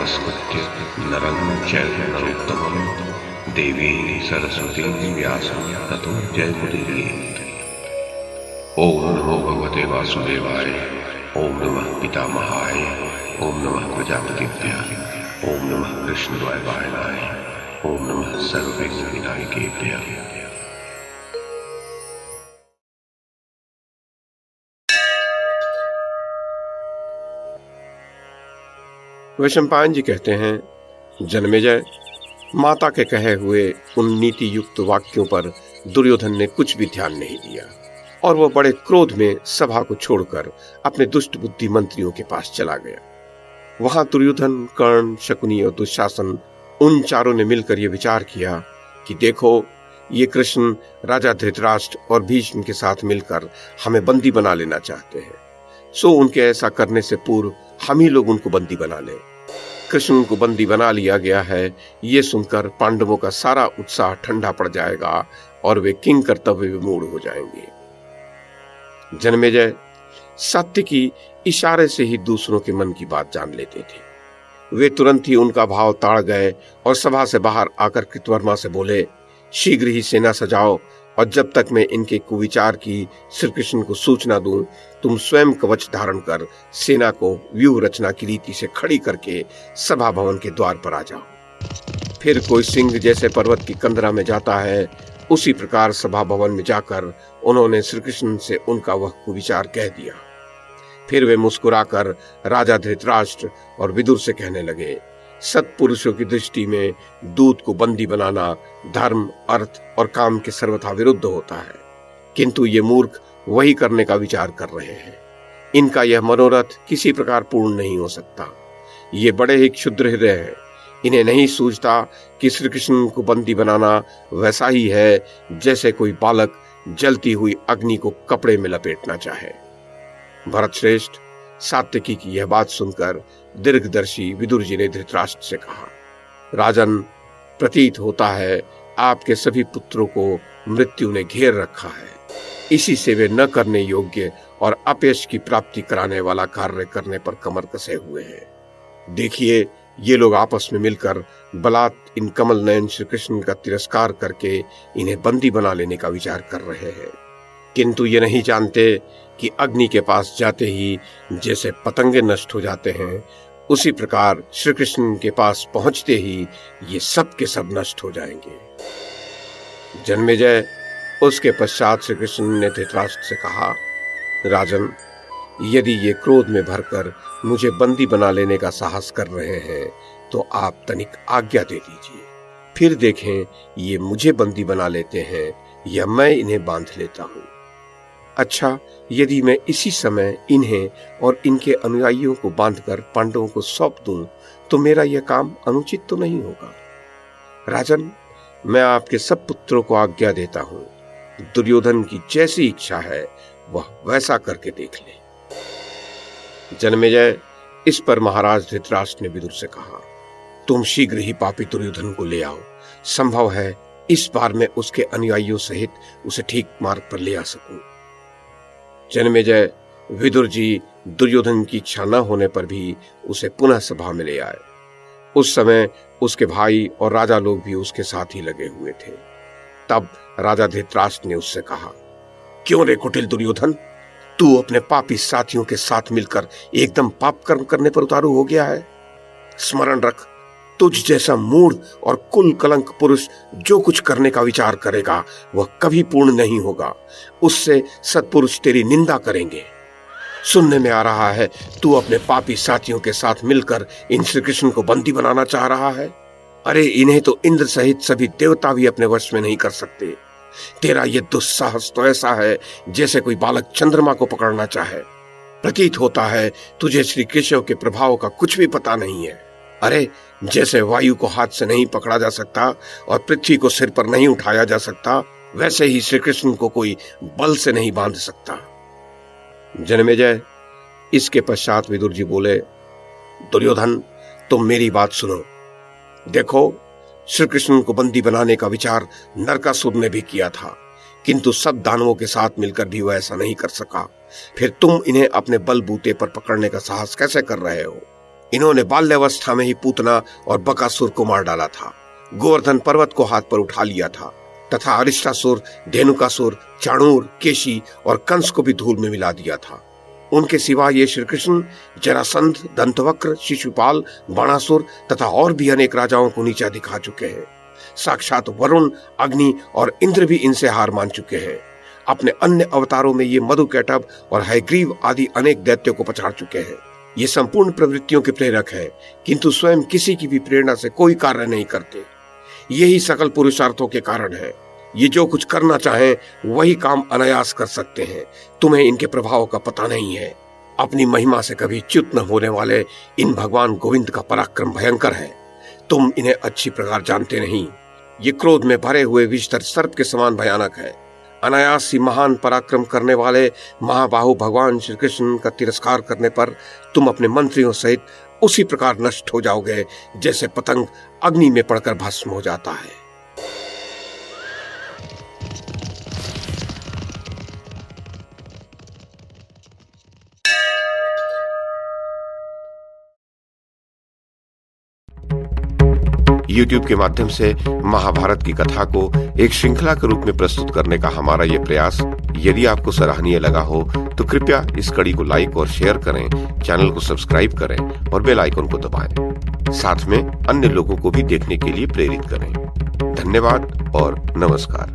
नमस्कृत्य नरं चैव नरोत्तमं देवीं सरस्वतीं व्यासं ततो जयमुदीरयेत्। ओम नमो भगवते वासुदेवाय, ओम नमः पितामहाय, ओम नमः प्रजापतिभ्यः, ओम नमः कृष्णद्वैपायनाय, ओम नमः सर्वविघ्नविनायकेभ्यः। वैशंपायन जी कहते हैं, जन्मेजय, माता के कहे हुए उन नीति युक्त वाक्यों पर दुर्योधन ने कुछ भी ध्यान नहीं दिया और वह बड़े क्रोध में सभा को छोड़कर अपने दुष्ट बुद्धि मंत्रियों के पास चला गया। वहां दुर्योधन, कर्ण, शकुनी और दुशासन उन चारों ने मिलकर यह विचार किया कि देखो, ये कृष्ण राजा धृतराष्ट्र और भीष्म के साथ मिलकर हमें बंदी बना लेना चाहते हैं, सो उनके ऐसा करने से पूर्व हम ही लोग उनको बंदी बना लें। कृष्ण को बंदी बना लिया गया है, ये सुनकर पांडवों का सारा उत्साह ठंडा पड़ जाएगा और वे किंग कर्तव्य विमूढ़ हो जाएंगे। जन्मेजय, सात्विकी इशारे से ही दूसरों के मन की बात जान लेते थे। वे तुरंत ही उनका भाव ताड़ गए और सभा से बाहर आकर कृतवर्मा से बोले, शीघ्र ही सेना सजाओ और जब तक मैं इनके कुविचार की श्री कृष्ण को सूचना दूं, तुम स्वयं कवच धारण कर सेना को व्यूह रचना की रीति से खड़ी करके सभा भवन के द्वार पर आ जाओ। फिर कोई सिंह जैसे पर्वत की कंदरा में जाता है, उसी प्रकार सभा भवन में जाकर उन्होंने श्री कृष्ण से उनका वह कुविचार कह दिया। फिर वे मुस्कुराकर राजा धृतराष्ट्र और विदुर से कहने लगे, सत्पुरुषों की दृष्टि में दूत को बंदी बनाना धर्म, अर्थ और काम के सर्वथा विरुद्ध होता है, किंतु ये मूर्ख वही करने का विचार कर रहे हैं। इनका यह मनोरथ किसी प्रकार पूर्ण नहीं हो सकता। ये बड़े ही क्षुद्र हृदय हैं। इन्हें नहीं सूझता कि श्री कृष्ण को बंदी बनाना वैसा ही है जैसे कोई बालक जलती हुई अग्नि को कपड़े में लपेटना चाहे। भरत श्रेष्ठ, सात्विकी की यह बात सुनकर दीर्घदर्शी विदुर जी ने धृतराष्ट्र से कहा, राजन, प्रतीत होता है आपके सभी पुत्रों को मृत्यु ने घेर रखा है। इसी से वे न करने योग्य और अपयश की प्राप्ति कराने वाला कार्य करने पर कमर कसे हुए हैं। देखिए, ये लोग आपस में मिलकर बलात् इन कमल नयन श्री कृष्ण का तिरस्कार करके इन्हें बंदी बना लेने का विचार कर रहे हैं, किंतु ये नहीं जानते कि अग्नि के पास जाते ही जैसे पतंगे नष्ट हो जाते हैं, उसी प्रकार श्री कृष्ण के पास पहुंचते ही ये सब के सब नष्ट हो जाएंगे। जन्मेजय, उसके पश्चात श्री कृष्ण ने धृतराष्ट्र से कहा, राजन, यदि ये क्रोध में भरकर मुझे बंदी बना लेने का साहस कर रहे हैं तो आप तनिक आज्ञा दे दीजिए, फिर देखें ये मुझे बंदी बना लेते हैं या मैं इन्हें बांध लेता हूं। अच्छा, यदि मैं इसी समय इन्हें और इनके अनुयायियों को बांधकर पांडवों को सौंप दूं तो मेरा यह काम अनुचित तो नहीं होगा। राजन, मैं आपके सब पुत्रों को आज्ञा देता हूं, दुर्योधन की जैसी इच्छा है वह वैसा करके देख ले। जन्मेजय, इस पर महाराज धृतराष्ट्र ने विदुर से कहा, तुम शीघ्र ही पापी दुर्योधन को ले आओ। संभव है इस बार मैं उसके अनुयायियों सहित उसे ठीक मार्ग पर ले आ सकूं। जन्मेजय, विदुर जी दुर्योधन की इच्छा न होने पर भी उसे पुनः सभा में ले आए। उस समय उसके भाई और राजा लोग भी उसके साथ ही लगे हुए थे। तब राजा धृतराष्ट्र ने उससे कहा, क्यों रे कुटिल दुर्योधन, तू अपने पापी साथियों के साथ मिलकर एकदम पाप कर्म करने पर उतारू हो गया है। स्मरण रख, तुझ जैसा मूढ़ और कुल कलंक पुरुष जो कुछ करने का विचार करेगा वह कभी पूर्ण नहीं होगा। उससे सत्पुरुष तेरी निंदा करेंगे। सुनने में आ रहा है तू अपने पापी साथियों के साथ मिलकर इन श्री कृष्ण को बंदी बनाना चाह रहा है। अरे, इन्हें तो इंद्र सहित सभी देवता भी अपने वश में नहीं कर सकते। तेरा ये दुस्साहस तो ऐसा है जैसे कोई बालक चंद्रमा को पकड़ना चाहे। प्रतीत होता है तुझे श्री केशव के प्रभाव का कुछ भी पता नहीं है। अरे, जैसे वायु को हाथ से नहीं पकड़ा जा सकता और पृथ्वी को सिर पर नहीं उठाया जा सकता, वैसे ही श्री कृष्ण को कोई बल से नहीं बांध सकता। जन्मेजय, इसके पश्चात विदुर जी बोले, दुर्योधन, तुम मेरी बात सुनो। देखो, श्री कृष्ण को बंदी बनाने का विचार नरकासुर ने भी किया था, किंतु सब दानवों के साथ मिलकर भी वह ऐसा नहीं कर सका। फिर तुम इन्हें अपने बलबूते पर पकड़ने का साहस कैसे कर रहे हो? इन्होंने बाल्यावस्था में ही पूतना और बकासुर को मार डाला था, गोवर्धन पर्वत को हाथ पर उठा लिया था तथा अरिष्टासुर, धेनुकासुर, चाणूर, केशी और कंस को भी धूल में मिला दिया था। उनके सिवा ये श्री कृष्ण जरासंध, दंतवक्र, शिशुपाल, बाणासुर तथा और भी अनेक राजाओं को नीचा दिखा चुके हैं। साक्षात वरुण, अग्नि और इंद्र भी इनसे हार मान चुके हैं। अपने अन्य अवतारों में ये मधुकैटभ और हयग्रीव आदि अनेक दैत्यों को पछाड़ चुके हैं। ये संपूर्ण प्रवृत्तियों के प्रेरक है, किंतु स्वयं किसी की भी प्रेरणा से कोई कार्य नहीं करते। यही सकल पुरुषार्थों के कारण है। ये जो कुछ करना चाहें वही काम अनायास कर सकते हैं। तुम्हें इनके प्रभाव का पता नहीं है। अपनी महिमा से कभी च्युत न होने वाले इन भगवान गोविंद का पराक्रम भयंकर है। तुम इन्हें अच्छी प्रकार जानते नहीं। ये क्रोध में भरे हुए विषधर सर्प के समान भयानक है। अनायास ही महान पराक्रम करने वाले महाबाहु भगवान श्री कृष्ण का तिरस्कार करने पर तुम अपने मंत्रियों सहित उसी प्रकार नष्ट हो जाओगे जैसे पतंग अग्नि में पड़कर भस्म हो जाता है। YouTube के माध्यम से महाभारत की कथा को एक श्रृंखला के रूप में प्रस्तुत करने का हमारा ये प्रयास यदि आपको सराहनीय लगा हो तो कृपया इस कड़ी को लाइक और शेयर करें, चैनल को सब्सक्राइब करें और बेल आइकन को दबाएं। साथ में अन्य लोगों को भी देखने के लिए प्रेरित करें। धन्यवाद और नमस्कार।